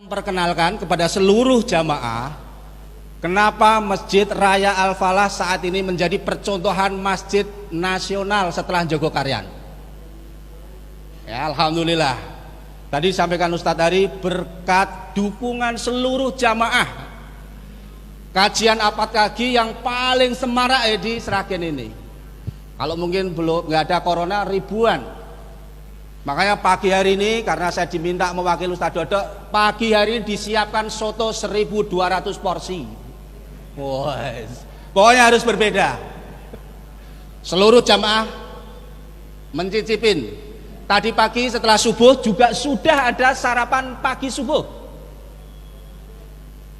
Perkenalkan kepada seluruh jamaah, kenapa Masjid Raya Al-Falah saat ini menjadi percontohan masjid nasional setelah Jogokarian. Ya, alhamdulillah. Tadi sampaikan Ustadz Ari, berkat dukungan seluruh jamaah kajian apad kaki yang paling semarak di Sragen ini. Kalau mungkin belum nggak ada corona, ribuan. Makanya pagi hari ini karena saya diminta mewakili Ustadz Dodok, pagi hari ini disiapkan soto 1.200 porsi. Pokoknya harus berbeda. Seluruh jamaah mencicipin. Tadi pagi setelah subuh juga sudah ada sarapan pagi subuh.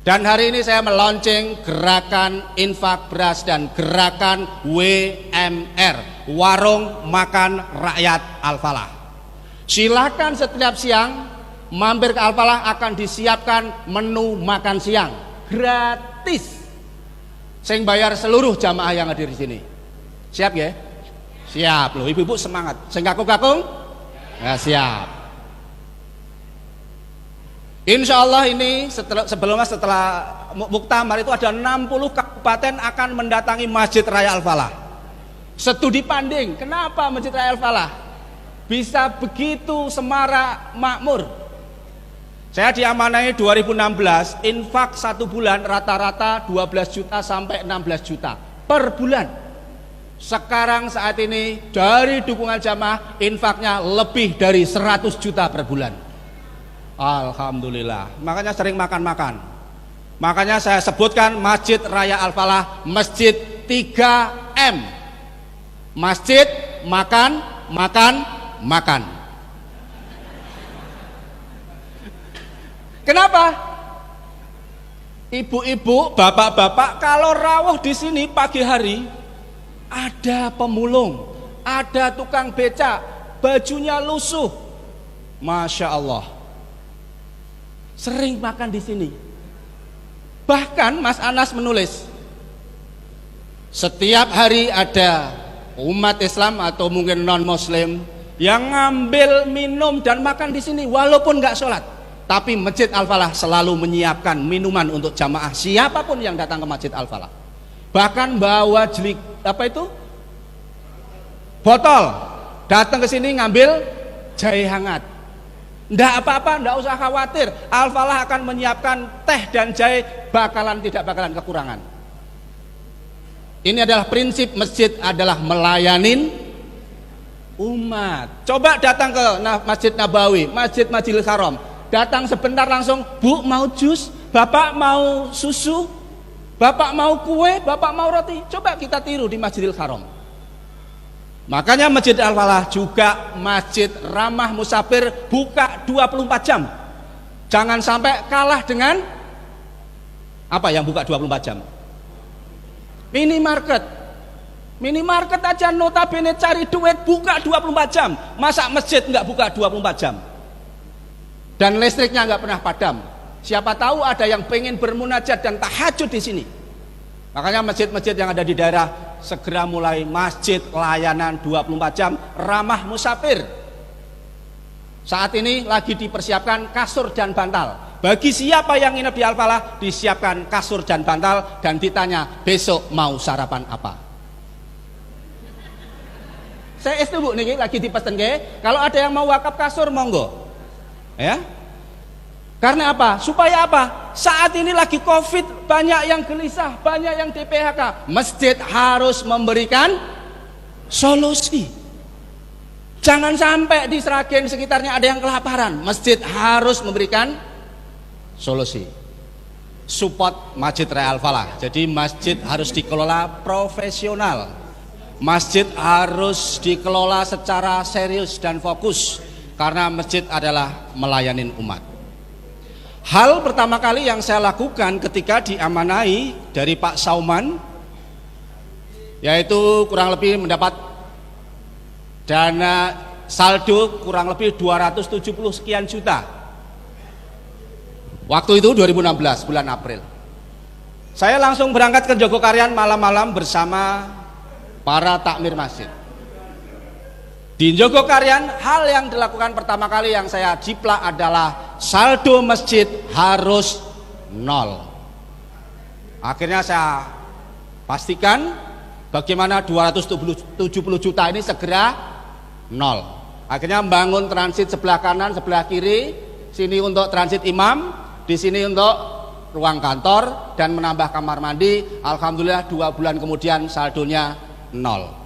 Dan hari ini saya meluncing gerakan infak beras dan gerakan WMR, Warung Makan Rakyat Al-Falah. Silakan setiap siang mampir ke Al-Falah, akan disiapkan menu makan siang gratis. Sing bayar seluruh jamaah yang hadir di sini. Siap ya? Siap loh, ibu-ibu semangat. Sing kakung-kakung? Ya, siap. Insya Allah ini setelah muktamar itu ada 60 kabupaten akan mendatangi Masjid Raya Al-Falah. Studi banding, kenapa Masjid Raya Al-Falah bisa begitu semarak makmur? Saya diamanai 2016, infak 1 bulan rata-rata 12 juta sampai 16 juta per bulan. Sekarang saat ini dari dukungan jamaah, infaknya lebih dari 100 juta per bulan. Alhamdulillah. Makanya sering makan-makan. Makanya saya sebutkan Masjid Raya Al-Falah, Masjid 3M. Masjid, makan, makan, makan. Kenapa? Ibu-ibu, bapak-bapak kalau rawuh di sini pagi hari ada pemulung, ada tukang becak, bajunya lusuh. Masya Allah. Sering makan di sini. Bahkan Mas Anas menulis, setiap hari ada umat Islam atau mungkin non Muslim yang ngambil minum dan makan di sini walaupun nggak sholat, tapi Masjid Al-Falah selalu menyiapkan minuman untuk jamaah siapapun yang datang ke Masjid Al-Falah. Bahkan bawa jelik botol, datang ke sini ngambil jahe hangat. Nggak apa-apa, nggak usah khawatir. Al-Falah akan menyiapkan teh dan jahe, tidak bakalan kekurangan. Ini adalah prinsip masjid, adalah melayanin umat. Coba datang ke Masjid Nabawi, Masjid Masjidil Haram, datang sebentar langsung, Bu mau jus, Bapak mau susu, Bapak mau kue, Bapak mau roti. Coba kita tiru di Masjidil Haram. Makanya Masjid Al-Falah juga masjid ramah musafir, buka 24 jam. Jangan sampai kalah dengan apa yang buka 24 jam. Minimarket. Minimarket aja notabene cari duit buka 24 jam. Masa masjid nggak buka 24 jam? Dan listriknya nggak pernah padam. Siapa tahu ada yang pengen bermunajat dan tahajud di sini. Makanya masjid-masjid yang ada di daerah segera mulai masjid layanan 24 jam ramah musafir. Saat ini lagi dipersiapkan kasur dan bantal. Bagi siapa yang nginep di Al-Falah disiapkan kasur dan bantal dan ditanya besok mau sarapan apa. Saya Bu nih lagi dipesen kalau ada yang mau wakaf kasur monggo. Ya. Karena apa? Supaya apa? Saat ini lagi Covid, banyak yang gelisah, banyak yang di PHK. Masjid harus memberikan solusi. Jangan sampai di Sragen sekitarnya ada yang kelaparan. Masjid harus memberikan solusi. Support Masjid Raya Al-Falah. Jadi masjid harus dikelola profesional. Masjid harus dikelola secara serius dan fokus, karena masjid adalah melayanin umat. Hal pertama kali yang saya lakukan ketika diamanai dari Pak Sauman, yaitu kurang lebih mendapat dana saldo kurang lebih 270 sekian juta. Waktu itu 2016 bulan April. Saya langsung berangkat ke Jogokarian malam-malam bersama para takmir masjid. Di Jogokarian, hal yang dilakukan pertama kali yang saya jiplak adalah saldo masjid harus nol. Akhirnya saya pastikan bagaimana 270 juta ini segera nol. Akhirnya membangun transit sebelah kanan, sebelah kiri, sini untuk transit imam, di sini untuk ruang kantor, dan menambah kamar mandi. Alhamdulillah 2 bulan kemudian saldonya nol.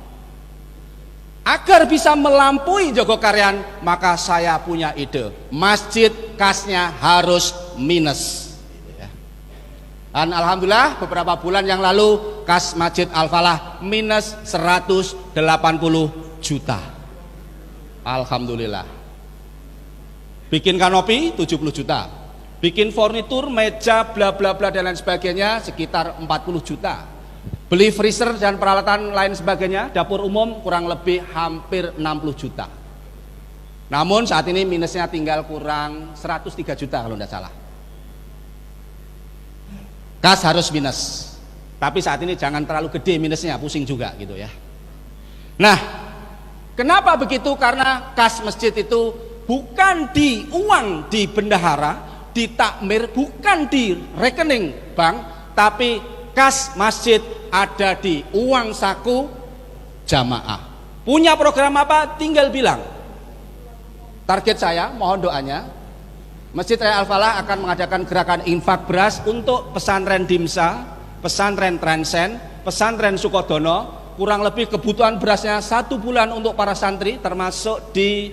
Agar bisa melampaui Jogokarian, maka saya punya ide, masjid kasnya harus minus. Dan alhamdulillah beberapa bulan yang lalu kas Masjid Al-Falah minus 180 juta. Alhamdulillah. Bikin kanopi 70 juta. Bikin furnitur, meja, bla bla bla dan lain sebagainya sekitar 40 juta. Beli freezer dan peralatan lain sebagainya, dapur umum kurang lebih hampir 60 juta. Namun saat ini minusnya tinggal kurang 103 juta kalau tidak salah. Kas harus minus, tapi saat ini jangan terlalu gede minusnya, pusing juga gitu ya. Nah, kenapa begitu? Karena kas masjid itu bukan di uang di bendahara, di takmir, bukan di rekening bank, tapi kas masjid ada di uang saku jamaah. Punya program apa? Tinggal bilang. Target saya, mohon doanya, Masjid Raya Al-Falah akan mengadakan gerakan infak beras untuk pesantren Dimsa, pesantren Trensen, pesantren Sukodono. Kurang lebih kebutuhan berasnya 1 bulan untuk para santri, termasuk di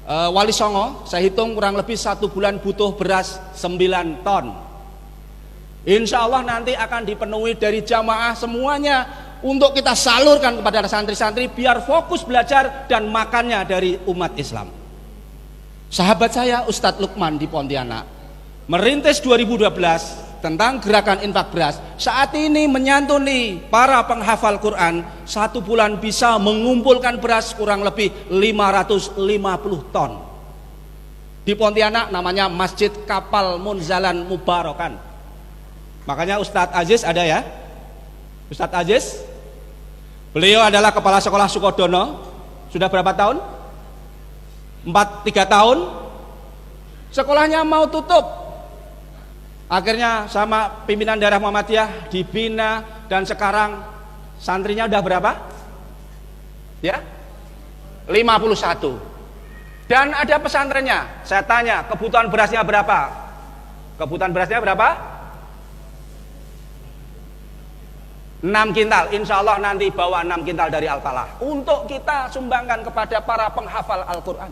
Wali Songo. Saya hitung kurang lebih 1 bulan butuh beras 9 ton. Insya Allah nanti akan dipenuhi dari jamaah semuanya untuk kita salurkan kepada santri-santri biar fokus belajar dan makannya dari umat Islam. Sahabat saya Ustadz Lukman di Pontianak merintis 2012 tentang gerakan infak beras. Saat ini menyantuni para penghafal Quran, 1 bulan bisa mengumpulkan beras kurang lebih 550 ton. Di Pontianak namanya Masjid Kapal Munzalan Mubarokan. Makanya Ustadz Aziz ada ya, Ustadz Aziz. Beliau adalah kepala sekolah Sukodono. Sudah berapa tahun? 3 tahun. Sekolahnya mau tutup. Akhirnya sama pimpinan daerah Muhammadiyah dibina, dan sekarang santrinya udah berapa? Ya? 51. Dan ada pesantrennya. Saya tanya, kebutuhan berasnya berapa? Kebutuhan berasnya berapa? 6 kintal. Insya Allah nanti bawa 6 kintal dari Al-Falah untuk kita sumbangkan kepada para penghafal Al-Quran.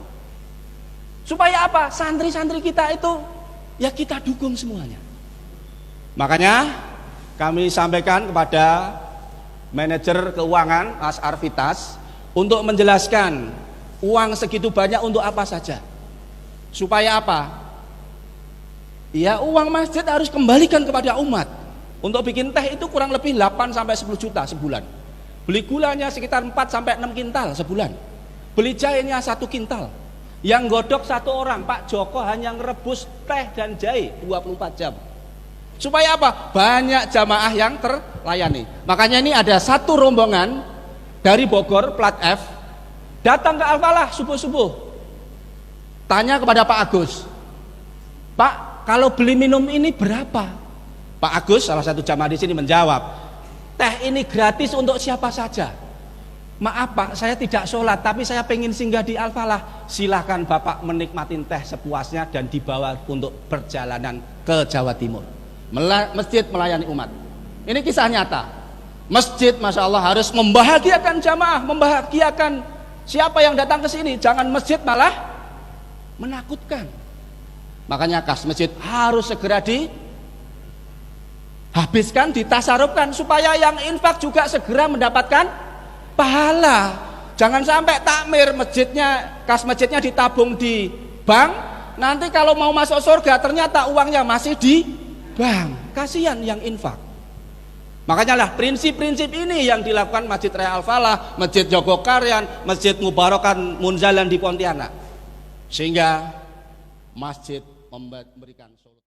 Supaya apa? Santri-santri kita itu ya kita dukung semuanya. Makanya kami sampaikan kepada manajer keuangan Mas Arvitas untuk menjelaskan uang segitu banyak untuk apa saja. Supaya apa? Ya uang masjid harus kembalikan kepada umat. Untuk bikin teh itu kurang lebih 8 sampai 10 juta sebulan. Beli gulanya sekitar 4 sampai 6 kintal sebulan. Beli jahenya 1 kintal. Yang godok 1 orang, Pak Joko hanya ngerebus teh dan jahe 24 jam. Supaya apa? Banyak jamaah yang terlayani. Makanya ini ada 1 rombongan dari Bogor plat F datang ke Al-Falah subuh-subuh. Tanya kepada Pak Agus, Pak, kalau beli minum ini berapa? Pak Agus, salah satu jamaah di sini menjawab, teh ini gratis untuk siapa saja. Maaf Pak, saya tidak sholat, tapi saya pengen singgah di Al-Falah. Silahkan Bapak menikmati teh sepuasnya dan dibawa untuk perjalanan ke Jawa Timur. Masjid melayani umat. Ini kisah nyata. Masjid, masya Allah, harus membahagiakan jamaah, membahagiakan siapa yang datang ke sini. Jangan masjid malah menakutkan. Makanya kas masjid harus segera dihabiskan, ditasarufkan, supaya yang infak juga segera mendapatkan pahala. Jangan sampai takmir masjidnya, kas masjidnya ditabung di bank, nanti kalau mau masuk surga ternyata uangnya masih di bank. Kasihan yang infak. Makanya lah prinsip-prinsip ini yang dilakukan Masjid Raya Al-Falah, Masjid Jogokarian, Masjid Mubarokan Munzalan di Pontianak, sehingga masjid memberikan solusi.